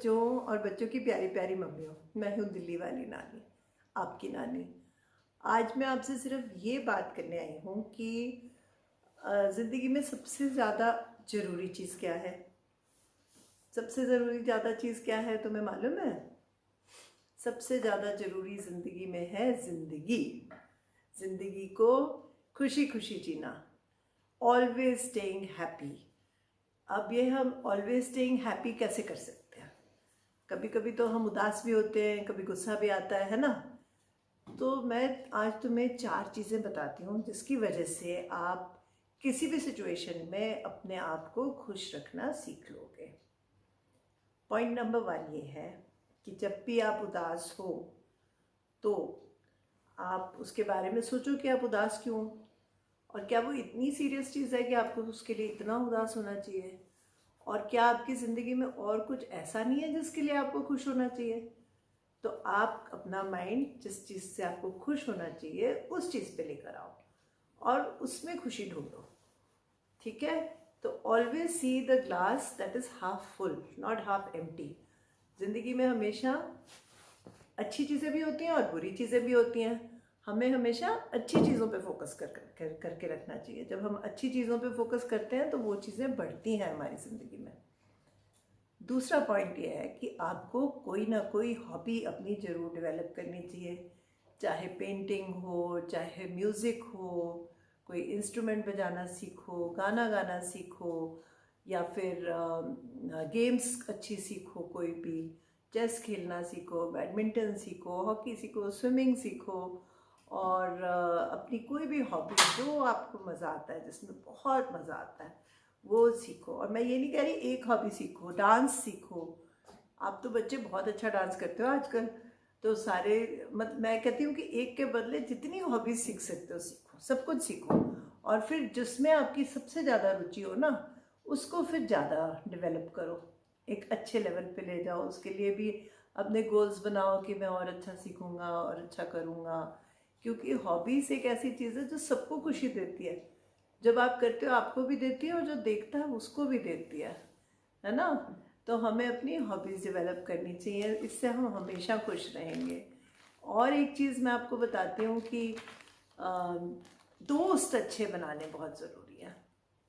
बच्चों और बच्चों की प्यारी प्यारी मम्मियों, मैं हूँ दिल्ली वाली नानी, आपकी नानी। आज मैं आपसे सिर्फ ये बात करने आई हूँ कि ज़िंदगी में सबसे ज़्यादा ज़रूरी चीज़ क्या है। सबसे ज़रूरी ज़्यादा चीज़ क्या है तुम्हें मालूम है? सबसे ज़्यादा ज़रूरी ज़िंदगी में है ज़िंदगी। ज़िंदगी को खुशी खुशी जीना, ऑलवेज स्टेइंग हैप्पी। अब ये हम ऑलवेज स्टेइंग हैप्पी कैसे कर सकते हैं? कभी कभी तो हम उदास भी होते हैं, कभी गुस्सा भी आता है ना। तो मैं आज तुम्हें 4 चीज़ें बताती हूँ जिसकी वजह से आप किसी भी सिचुएशन में अपने आप को खुश रखना सीख लोगे। पॉइंट नंबर 1 ये है कि जब भी आप उदास हो तो आप उसके बारे में सोचो कि आप उदास क्यों, और क्या वो इतनी सीरियस चीज़ है कि आपको उसके लिए इतना उदास होना चाहिए, और क्या आपकी ज़िंदगी में और कुछ ऐसा नहीं है जिसके लिए आपको खुश होना चाहिए। तो आप अपना माइंड जिस चीज़ से आपको खुश होना चाहिए उस चीज़ पे लेकर आओ और उसमें खुशी ढूंढो, ठीक है। तो always see the glass that is half full, not half empty. ज़िंदगी में हमेशा अच्छी चीज़ें भी होती हैं और बुरी चीज़ें भी होती हैं। हमें हमेशा अच्छी चीज़ों पे फोकस करके रखना चाहिए। जब हम अच्छी चीज़ों पे फोकस करते हैं तो वो चीज़ें बढ़ती हैं हमारी ज़िंदगी में। दूसरा पॉइंट ये है कि आपको कोई ना कोई हॉबी अपनी ज़रूर डेवलप करनी चाहिए, चाहे पेंटिंग हो, चाहे म्यूज़िक हो, कोई इंस्ट्रूमेंट बजाना सीखो, गाना गाना सीखो, या फिर गेम्स अच्छी सीखो, कोई भी चेस खेलना सीखो, बैडमिंटन सीखो, हॉकी सीखो, स्विमिंग सीखो, और अपनी कोई भी हॉबी जो आपको मज़ा आता है, जिसमें बहुत मज़ा आता है, वो सीखो। और मैं ये नहीं कह रही एक हॉबी सीखो, डांस सीखो। आप तो बच्चे बहुत अच्छा डांस करते हो आजकल, तो सारे मैं कहती हूँ कि एक के बदले जितनी हॉबीज सीख सकते हो सीखो, सब कुछ सीखो। और फिर जिसमें आपकी सबसे ज़्यादा रुचि हो ना, उसको फिर ज़्यादा डेवलप करो, एक अच्छे लेवल पे ले जाओ। उसके लिए भी अपने गोल्स बनाओ कि मैं और अच्छा सीखूँगा और अच्छा करूँगा, क्योंकि हॉबीज़ एक ऐसी चीज़ है जो सबको खुशी देती है। जब आप करते हो आपको भी देती है, और जो देखता है उसको भी देती है ना। तो हमें अपनी हॉबीज़ डेवलप करनी चाहिए, इससे हम हमेशा खुश रहेंगे। और एक चीज़ मैं आपको बताती हूँ कि दोस्त अच्छे बनाने बहुत ज़रूरी है।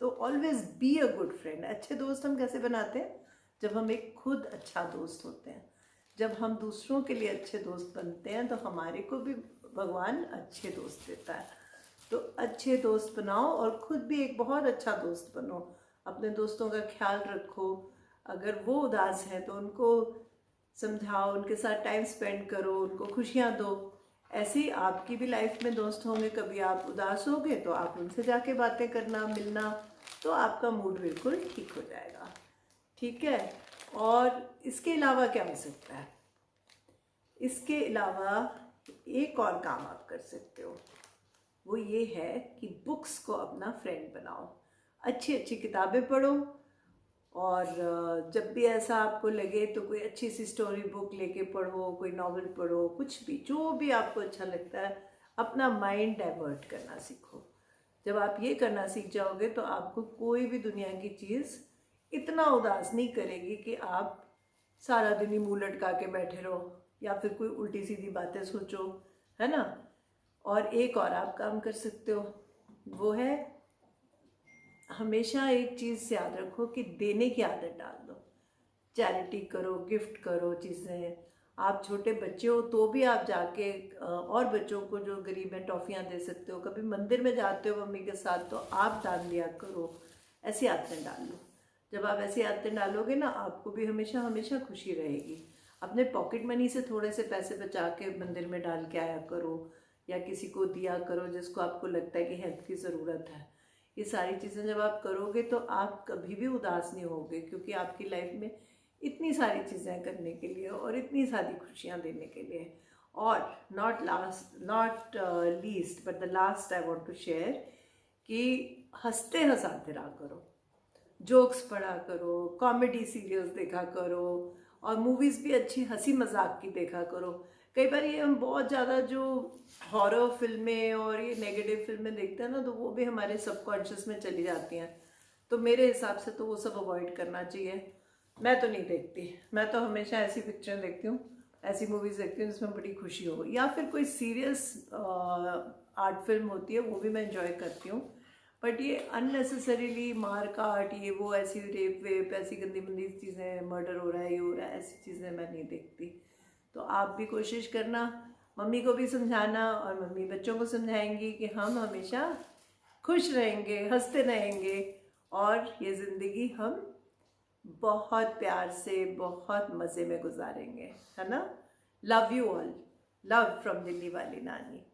तो always be a good friend. अच्छे दोस्त हम कैसे बनाते हैं? जब हम एक खुद अच्छा दोस्त होते हैं। जब हम दूसरों के लिए अच्छे दोस्त बनते हैं तो हमारे को भी भगवान अच्छे दोस्त देता है। तो अच्छे दोस्त बनाओ और खुद भी एक बहुत अच्छा दोस्त बनो। अपने दोस्तों का ख्याल रखो। अगर वो उदास हैं तो उनको समझाओ, उनके साथ टाइम स्पेंड करो, उनको खुशियाँ दो। ऐसे ही आपकी भी लाइफ में दोस्त होंगे। कभी आप उदास होगे तो आप उनसे जाके बातें करना, मिलना, तो आपका मूड बिल्कुल ठीक हो जाएगा, ठीक है। और इसके अलावा क्या हो सकता है? इसके अलावा एक और काम आप कर सकते हो, वो ये है कि बुक्स को अपना फ्रेंड बनाओ। अच्छी अच्छी किताबें पढ़ो, और जब भी ऐसा आपको लगे तो कोई अच्छी सी स्टोरी बुक लेके पढ़ो, कोई नॉवल पढ़ो, कुछ भी, जो भी आपको अच्छा लगता है। अपना माइंड डाइवर्ट करना सीखो। जब आप ये करना सीख जाओगे तो आपको कोई भी दुनिया की चीज़ इतना उदास नहीं करेगी कि आप सारा दिन ही मुँह लटका के बैठे रहो या फिर कोई उल्टी सीधी बातें सोचो, है ना। और एक और आप काम कर सकते हो, वो है हमेशा एक चीज़ याद रखो कि देने की आदत डाल दो। चैरिटी करो, गिफ्ट करो चीज़ें। आप छोटे बच्चे हो तो भी आप जाके और बच्चों को जो गरीब हैं टॉफ़ियाँ दे सकते हो। कभी मंदिर में जाते हो मम्मी के साथ तो आप दान दिया करो। ऐसी आदतें डाल लो। जब आप ऐसी आदतें डालोगे ना, आपको भी हमेशा हमेशा खुशी रहेगी। अपने पॉकेट मनी से थोड़े से पैसे बचा के मंदिर में डाल के आया करो, या किसी को दिया करो जिसको आपको लगता है कि हेल्प की ज़रूरत है। ये सारी चीज़ें जब आप करोगे तो आप कभी भी उदास नहीं होगे, क्योंकि आपकी लाइफ में इतनी सारी चीज़ें करने के लिए और इतनी सारी खुशियाँ देने के लिए। और not least but the last I want to share कि हंसते हंसाते रहा करो, जोक्स पढ़ा करो, कॉमेडी सीरियल्स देखा करो, और मूवीज़ भी अच्छी हंसी मजाक की देखा करो। कई बार ये हम बहुत ज़्यादा जो हॉरर फिल्में और ये नेगेटिव फिल्में देखते हैं ना, तो वो भी हमारे सबकॉन्शियस में चली जाती हैं। तो मेरे हिसाब से तो वो सब अवॉइड करना चाहिए। मैं तो नहीं देखती। मैं तो हमेशा ऐसी पिक्चर देखती हूँ, ऐसी मूवीज़ देखती हूँ जिसमें बड़ी खुशी हो, या फिर कोई सीरियस आर्ट फिल्म होती है वो भी मैं इंजॉय करती हूँ। बट ये अननेसेसरीली मार काट, ये वो, ऐसी रेप वेप, ऐसी गंदी मंदी चीज़ें, मर्डर हो रहा है, ये हो रहा है, ऐसी चीज़ें मैं नहीं देखती। तो आप भी कोशिश करना, मम्मी को भी समझाना, और मम्मी बच्चों को समझाएंगी कि हम हमेशा खुश रहेंगे, हंसते रहेंगे, और ये ज़िंदगी हम बहुत प्यार से, बहुत मज़े में गुजारेंगे, है ना। Love you all. Love from Delhi वाली नानी।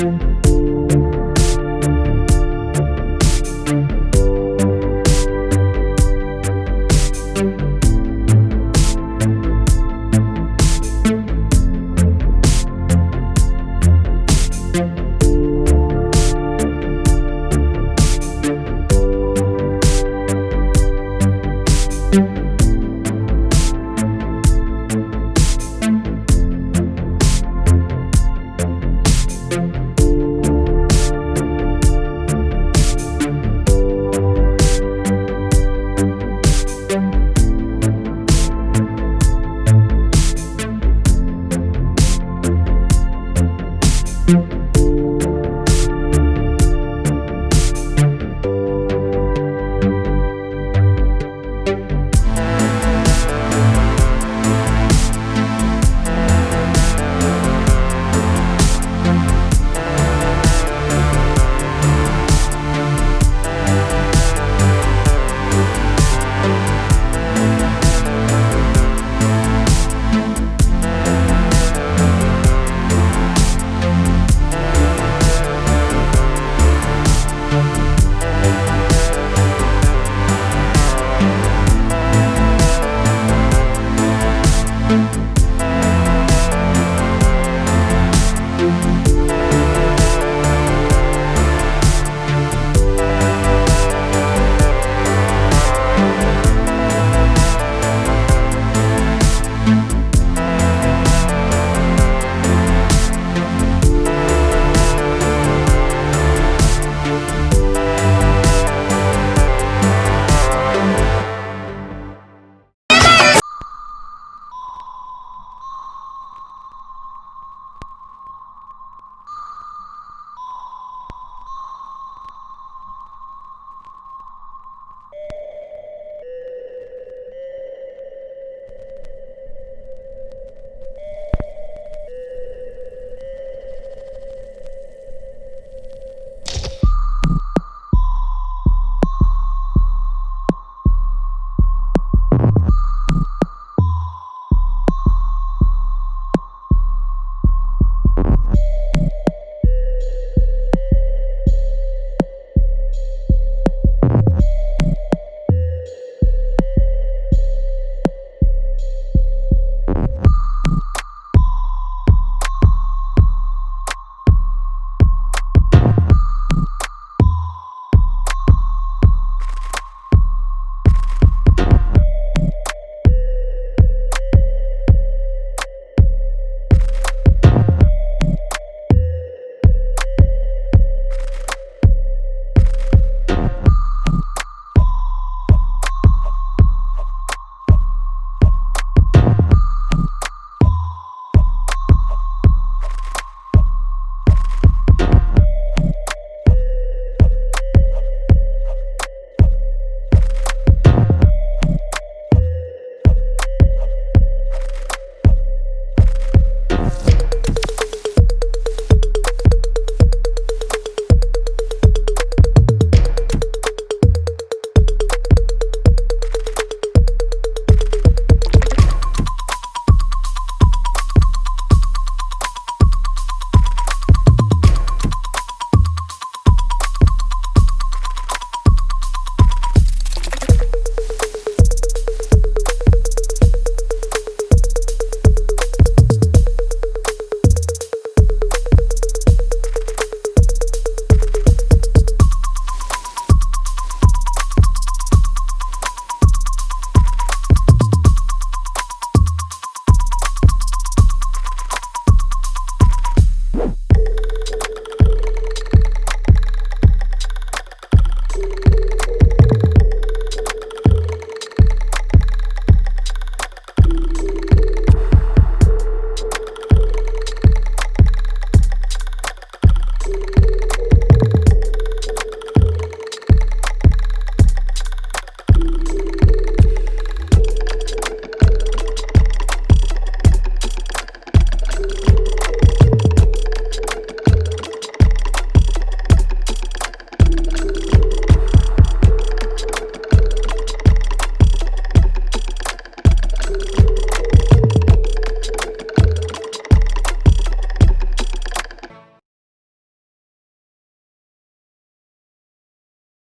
Thank you.